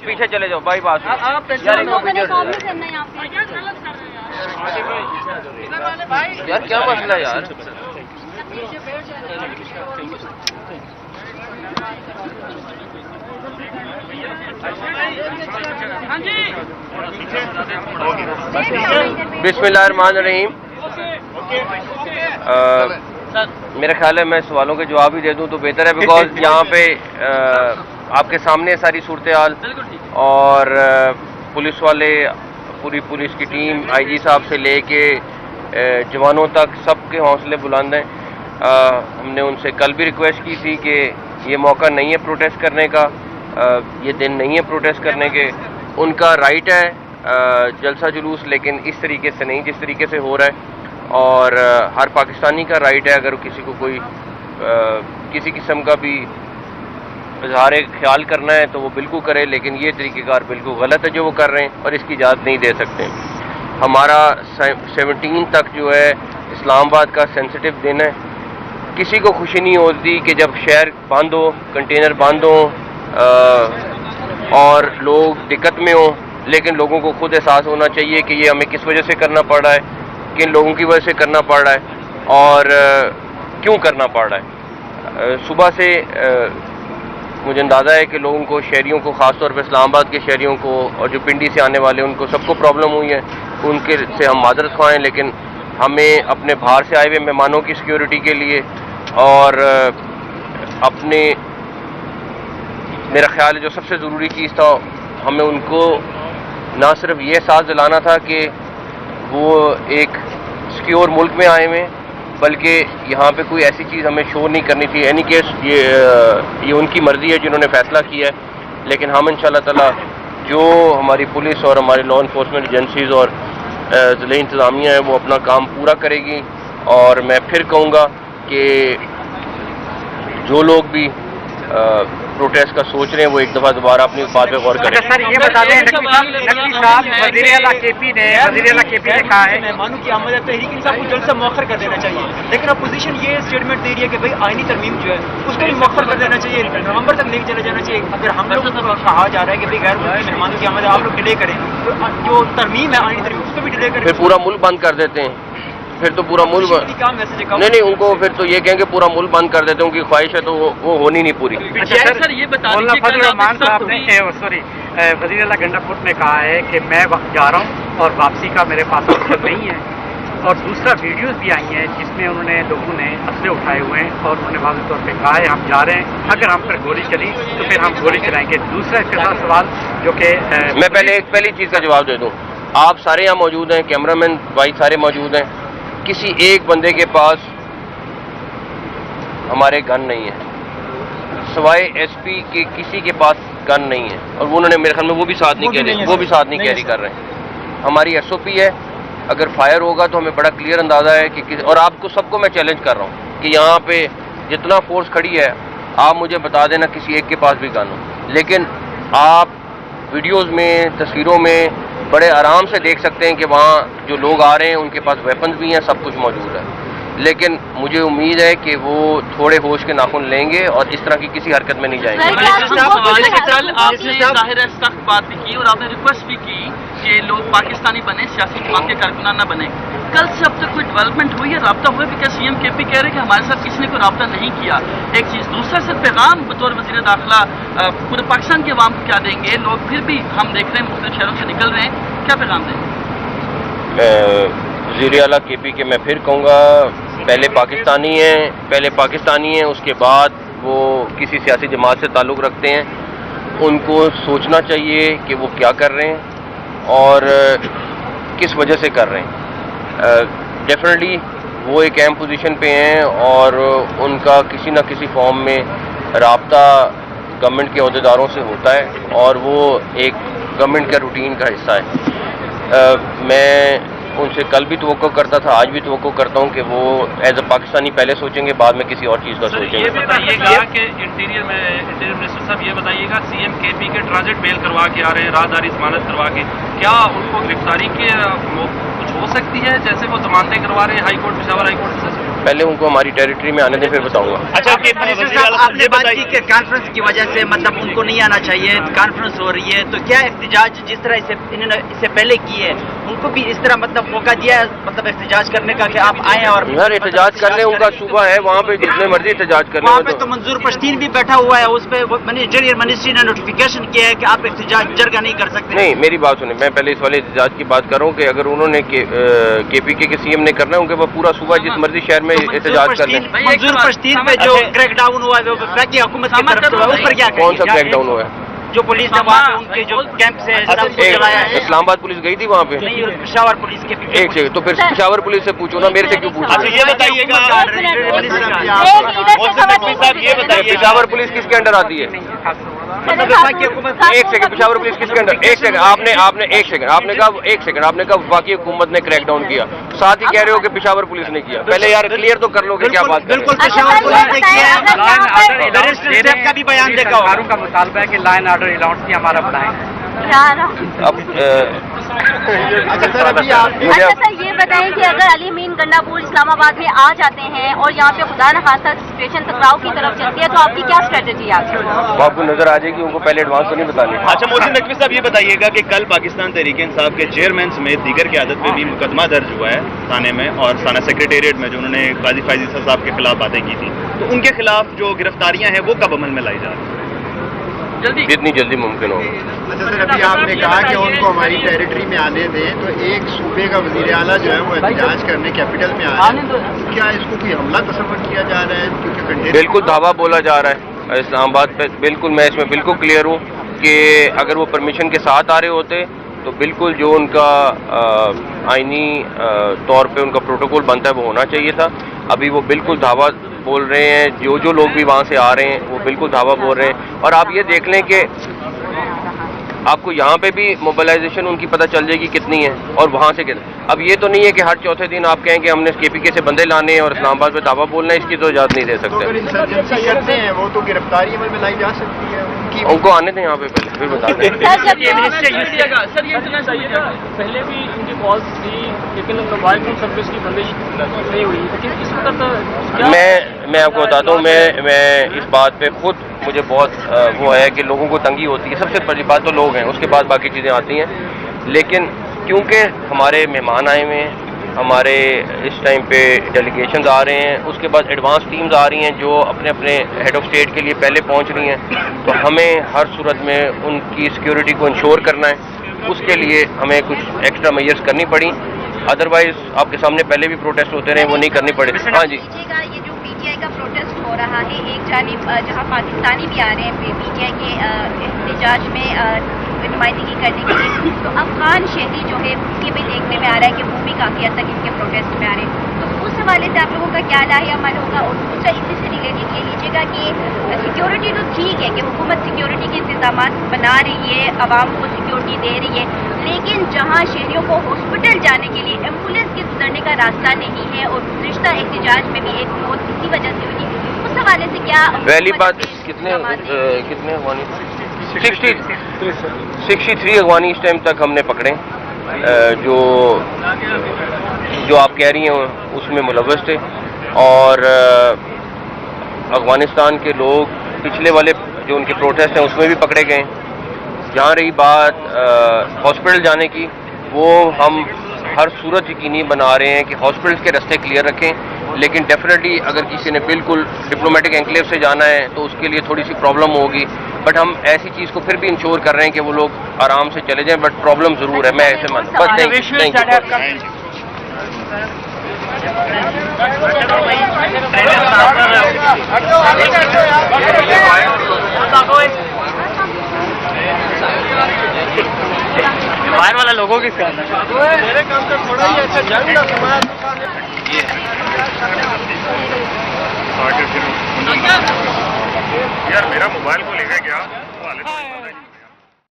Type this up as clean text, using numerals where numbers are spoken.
پیچھے چلے جاؤ بائی پاس یار کیا مسئلہ ہے یار بسم اللہ الرحمن الرحیم. میرا خیال ہے میں سوالوں کے جواب ہی دے دوں تو بہتر ہے بیکاز یہاں پہ آپ کے سامنے ساری صورتحال اور پولیس والے پوری پولیس کی ٹیم آئی جی صاحب سے لے کے جوانوں تک سب کے حوصلے بلند ہیں. ہم نے ان سے کل بھی ریکویسٹ کی تھی کہ یہ موقع نہیں ہے پروٹیسٹ کرنے کا, یہ دن نہیں ہے پروٹیسٹ کرنے کے. ان کا رائٹ ہے جلسہ جلوس, لیکن اس طریقے سے نہیں جس طریقے سے ہو رہا ہے. اور ہر پاکستانی کا رائٹ ہے اگر کسی کو کوئی کسی قسم کا بھی اظہار خیال کرنا ہے تو وہ بالکل کرے, لیکن یہ طریقہ کار بالکل غلط ہے جو وہ کر رہے ہیں اور اس کی اجازت نہیں دے سکتے. ہمارا 17 تک جو ہے اسلام آباد کا سینسٹیو دن ہے. کسی کو خوشی نہیں ہوتی کہ جب شہر بند ہو, کنٹینر بند ہوں اور لوگ دقت میں ہوں, لیکن لوگوں کو خود احساس ہونا چاہیے کہ یہ ہمیں کس وجہ سے کرنا پڑ رہا ہے, کن لوگوں کی وجہ سے کرنا پڑ رہا ہے اور کیوں کرنا پڑ رہا ہے. صبح سے مجھے اندازہ ہے کہ لوگوں کو, شہریوں کو, خاص طور پہ اسلام آباد کے شہریوں کو اور جو پنڈی سے آنے والے ان کو سب کو پرابلم ہوئی ہے. ان کے سے ہم معذرت خواہ ہیں, لیکن ہمیں اپنے باہر سے آئے ہوئے مہمانوں کی سیکیورٹی کے لیے اور اپنے, میرا خیال ہے جو سب سے ضروری چیز تھا ہمیں ان کو نہ صرف یہ احساس دلانا تھا کہ وہ ایک سیکیور ملک میں آئے ہوئے, بلکہ یہاں پہ کوئی ایسی چیز ہمیں شو نہیں کرنی تھی. اینی کیس یہ ان کی مرضی ہے جنہوں نے فیصلہ کیا ہے, لیکن ہم انشاءاللہ تعالی جو ہماری پولیس اور ہماری لا انفورسمنٹ ایجنسیز اور ضلعی انتظامیہ ہے وہ اپنا کام پورا کرے گی. اور میں پھر کہوں گا کہ جو لوگ بھی پروٹیسٹ کا سوچ رہے ہیں وہ ایک دفعہ دوبارہ اپنی بات پہ غور کریں. سر یہ بتا دیں نقوی صاحب وزیر اعلیٰ کے پی نے کہا ہے مہمانوں کی آمد تحریک انصاف کو جلد سے مؤخر کر دینا چاہیے, لیکن اپوزیشن یہ اسٹیٹمنٹ دے رہی ہے کہ بھائی آئینی ترمیم جو ہے اس کو بھی مؤخر کر دینا چاہیے, نومبر تک لے کے چلا جانا چاہیے. اگر ہم لوگ کہا جا رہا ہے کہ بھائی غیر ملکی مہمانوں کی آمد آپ لوگ ڈیلے کریں تو جو ترمیم ہے آئینی ترمیم اس کو بھی ڈیلے کریں, پھر پورا ملک بند کر دیتے ہیں. پھر تو پورا ملک نہیں ان کو پھر تو یہ کہیں کہ پورا ملک بند کر دیتے ہیں. ان کی خواہش ہے تو وہ ہونی نہیں پوری. سر یہ بتا وزیر اعلیٰ گنڈا پور نے کہا ہے کہ میں جا رہا ہوں اور واپسی کا میرے پاس آپشن نہیں ہے. اور دوسرا ویڈیوز بھی آئی ہیں جس میں انہوں نے لوگوں نے اسلحے اٹھائے ہوئے ہیں اور انہوں نے واضح طور پہ کہا ہے ہم جا رہے ہیں, اگر ہم پر گولی چلی تو پھر ہم گولی چلائیں گے. دوسرا اس کے ساتھ سوال جو کہ میں پہلی چیز کا جواب دے دوں. آپ سارے یہاں موجود ہیں, کیمرہ مین بھائی سارے موجود ہیں. کسی ایک بندے کے پاس ہمارے گن نہیں ہے, سوائے ایس پی کے کسی کے پاس گن نہیں ہے. اور انہوں نے میرے خیال میں وہ بھی ساتھ نہیں کیری کر رہے ہیں. ہماری ایس او پی ہے, اگر فائر ہوگا تو ہمیں بڑا کلیئر اندازہ ہے کہ اور آپ کو سب کو میں چیلنج کر رہا ہوں کہ یہاں پہ جتنا فورس کھڑی ہے آپ مجھے بتا دینا کسی ایک کے پاس بھی گن ہو. لیکن آپ ویڈیوز میں, تصویروں میں بڑے آرام سے دیکھ سکتے ہیں کہ وہاں جو لوگ آ رہے ہیں ان کے پاس ویپنز بھی ہیں, سب کچھ موجود ہے. لیکن مجھے امید ہے کہ وہ تھوڑے ہوش کے ناخن لیں گے اور اس طرح کی کسی حرکت میں نہیں جائیں گے. آپ نے ظاہر ہے سخت بات بھی کی اور آپ نے ریکویسٹ بھی کی کہ لوگ پاکستانی بنے, سیاسی جماعت کے کارکنان نہ بنے. کل سے اب تک کوئی ڈیولپمنٹ ہوئی ہے, رابطہ ہوئے بھی کیا؟ سی ایم کے پی کہہ رہے کہ ہمارے ساتھ کسی نے کوئی رابطہ نہیں کیا. ایک چیز. دوسرا صرف پیغام بطور وزیر داخلہ پورے پاکستان کے عوام کو کیا دیں گے؟ لوگ پھر بھی ہم دیکھ رہے ہیں مختلف شہروں سے نکل رہے ہیں, کیا پیغام دیں گے؟ وزیر اعلیٰ کے پی کے میں پھر کہوں گا پہلے پاکستانی ہیں, اس کے بعد وہ کسی سیاسی جماعت سے تعلق رکھتے ہیں. ان کو سوچنا چاہیے کہ وہ کیا کر رہے ہیں اور کس وجہ سے کر رہے ہیں. ڈیفینیٹلی وہ ایک اہم پوزیشن پہ ہیں اور ان کا کسی نہ کسی فارم میں رابطہ گورنمنٹ کے عہدیداروں سے ہوتا ہے اور وہ ایک گورنمنٹ کا روٹین کا حصہ ہے. میں ان سے کل بھی توقع کرتا تھا, آج بھی توقع کرتا ہوں کہ وہ ایز اے پاکستانی پہلے سوچیں گے, بعد میں کسی اور چیز کا سوچیں گے. یہ بتائیے گا کہ انٹیریئر منسٹر صاحب یہ بتائیے گا سی ایم کے پی کے ٹرانزٹ بیل کروا کے آ رہے ہیں, راہداری ضمانت کروا کے, کیا ان کو گرفتاری کی کچھ ہو سکتی ہے جیسے وہ ضمانتیں کروا رہے ہیں high court, Peshawar high court سے؟ पहले उनको हमारी टेरिटरी में आने दें, फिर बताऊंगा। अच्छा कि आपने बात की कि कॉन्फ्रेंस की वजह से मतलब उनको नहीं आना चाहिए, कॉन्फ्रेंस हो रही है, तो क्या एहतजाज जिस तरह इन्होंने इससे पहले की है उनको भी इस तरह मतलब मौका दिया है मतलब एहतजाज करने का कि आप आए और यार एहतजाज कर लें, उनका सूबा है वहाँ पे, जितने मर्जी एहतजाज कर वहाँ लें। पे तो मंजूर पश्तीन भी बैठा हुआ है, उस पर मिनिस्ट्री ने नोटिफिकेशन किया है कि आप एहतजाज जरगा नहीं कर सकते। नहीं, मेरी बात सुने, मैं पहले इस वाले एहतजाज की बात कर रहा हूँ कि अगर उन्होंने KPK के CM ने करना है, उनके पास पूरा सूबा जिस मर्जी शहर में एहतजाज कर लें। मंजूर पश्तीन पे जो क्रैकडाउन हुआ है वो वफाकी हुकूमत की तरफ से हुआ है, उस पर क्या कौन सा कहेंगे? क्रैकडाउन हुआ है? जो पुलिस ने वहाँ पे उनके जो कैंप से चलाया है, इस्लामाबाद पुलिस गई थी वहाँ पे? नहीं, पेशावर पुलिस के एक सेकंड, तो फिर पेशावर पुलिस से पूछो ना, मेरे से क्यों पूछो? अच्छा ये बताइएगा पेशावर पुलिस किसके अंडर आती है? एक सेकंड, पेशावर पुलिस किसके अंडर? एक सेकंड, आपने आपने कहा वफाकी हुकूमत ने क्रैकडाउन किया, साथ ही कह रहे हो कि पेशावर पुलिस ने किया। पहले यार क्लियर तो कर लो कि क्या बात कर रहे बिल्कुल हो। पेशावर पुलिस ने किया है, बैरिस्टर साहब का भी बयान देखा होगा। सरकारों का मुतालबा है कि लाइन ऑर्डर अलाउंस की हमारा बढ़ाएं। अब अच्छा सर, ये बताएं कि अगर अली अमीन गंडापुर इस्लामाबाद में आ जाते हैं और यहाँ पे खुदा न खास्ता सिचुएशन टकराव की तरफ चलती है, तो आपकी क्या स्ट्रेटेजी है? वो आपको नजर आ जाएगी, उनको पहले एडवांस तो नहीं बतानी। अच्छा मोहसिन नकवी साहब ये बताइएगा कि कल पाकिस्तान तहरीक इंसाफ के चेयरमैन समेत दीगर क़यादत पे भी मुकदमा दर्ज हुआ है थाने में और थाना सेक्रेटेरिएट में, जो उन्होंने काजी फैज़ ईसा साहब के खिलाफ बातें की थी, तो उनके खिलाफ जो गिरफ्तारियां हैं वो कब अमल में लाई जा रही हैं? जितनी जल्दी मुमकिन हो। अच्छा सर, अभी आपने कहा कि उनको हमारी टेरिटरी में आने दें, तो एक सूबे का वज़ीर आला जो है वो एहतजाज करने कैपिटल में आया है, क्या इसको कोई हमला तस्वर किया जा रहा है? क्योंकि बिल्कुल धावा बोला जा रहा है इस्लामाबाद पे, बिल्कुल मैं इसमें बिल्कुल क्लियर हूँ कि अगर वो परमिशन के साथ आ रहे होते तो बिल्कुल जो उनका आईनी तौर पे उनका प्रोटोकॉल बनता है वो होना चाहिए था। अभी वो बिल्कुल धावा बोल रहे हैं, जो लोग भी वहाँ से आ रहे हैं वो बिल्कुल धावा बोल रहे हैं। और आप ये देख लें कि आपको यहाँ पे भी मोबिलाइजेशन उनकी पता चल जाएगी कितनी है और वहाँ से कितना। अब ये तो नहीं है कि हर चौथे दिन आप कहें कि हमने KPK से बंदे लाने हैं और इस्लामाबाद में दावा बोलना है, इसकी तो इजाज़त नहीं दे सकते। अगर इंसर्जेंसी करते हैं वो तो गिरफ्तारी अमल में लाई जा सकती है उनकी। उनको आने दें यहाँ पे पहले, फिर बता दें। पहले भी इनकी कॉल्स थी लेकिन मोबाइल फोन सर्विस की बंदिश नहीं हुई, लेकिन इस वक्त मैं आपको बताता हूँ, मैं इस बात पे खुद मुझे बहुत वो है कि लोगों को तंगी होती है। सबसे पहली बात तो लोग हैं, उसके बाद बाकी चीज़ें आती हैं। लेकिन क्योंकि हमारे मेहमान आए हुए हैं, हमारे इस टाइम पे डेलीगेशंस आ रहे हैं, उसके बाद एडवांस टीम्स आ रही हैं जो अपने अपने हेड ऑफ स्टेट के लिए पहले पहुंच रही हैं, तो हमें हर सूरत में उनकी सिक्योरिटी को इंश्योर करना है। उसके लिए हमें कुछ एक्स्ट्रा मेजर्स करनी पड़ी, अदरवाइज आपके सामने पहले भी प्रोटेस्ट होते रहे, वो नहीं करनी पड़ी। हाँ जी, ये जो PTI का प्रोटेस्ट हो रहा है, एक जानिब जहाँ पाकिस्तानी भी आ रहे हैं PTI के एहतजाज में नुमाइंदगी करने के लिए, तो अफगान शहरी जो है ये भी देखने में आ रहा है कि वो भी काफ़ी हद तक इनके प्रोटेस्ट में आ रहे हैं। तो उस हवाले से आप लोगों का क्या लाहे अमल होगा? और दूसरा इसी से रिलेटेड ये लीजिएगा कि सिक्योरिटी तो ठीक है कि हुकूमत सिक्योरिटी के इंतजाम बना रही है, आवाम को सिक्योरिटी दे रही है, लेकिन जहाँ शहरियों को हॉस्पिटल जाने के लिए एम्बुलेंस के गुजरने का रास्ता नहीं है और गुज़िश्ता एहतजाज में भी एक मौत इसी वजह से हुई, उस हवाले से क्या पहली बात कितने अफगानी 63 अफगानी इस टाइम तक हमने पकड़े जो आप कह रही हैं उसमें मुलव्वस थे। और अफगानिस्तान के लोग पिछले वाले जो उनके प्रोटेस्ट हैं उसमें भी पकड़े गए। जहाँ रही बात हॉस्पिटल जाने की, वो हम हर सूरत यकीनी बना रहे हैं कि हॉस्पिटल्स के रास्ते क्लियर रखें, लेकिन डेफिनेटली अगर किसी ने बिल्कुल डिप्लोमेटिक एनक्लेव से जाना है तो उसके लिए थोड़ी सी प्रॉब्लम होगी, बट हम ऐसी चीज़ को फिर भी इंश्योर कर रहे हैं कि वो लोग आराम से चले जाएं, बट प्रॉब्लम ज़रूर है। मैं ऐसे मानता हूं। बस थैंक बाहर वाला लोगों की मेरे काम का थोड़ा ही ऐसा जंग ना यार मेरा मोबाइल को लेके गया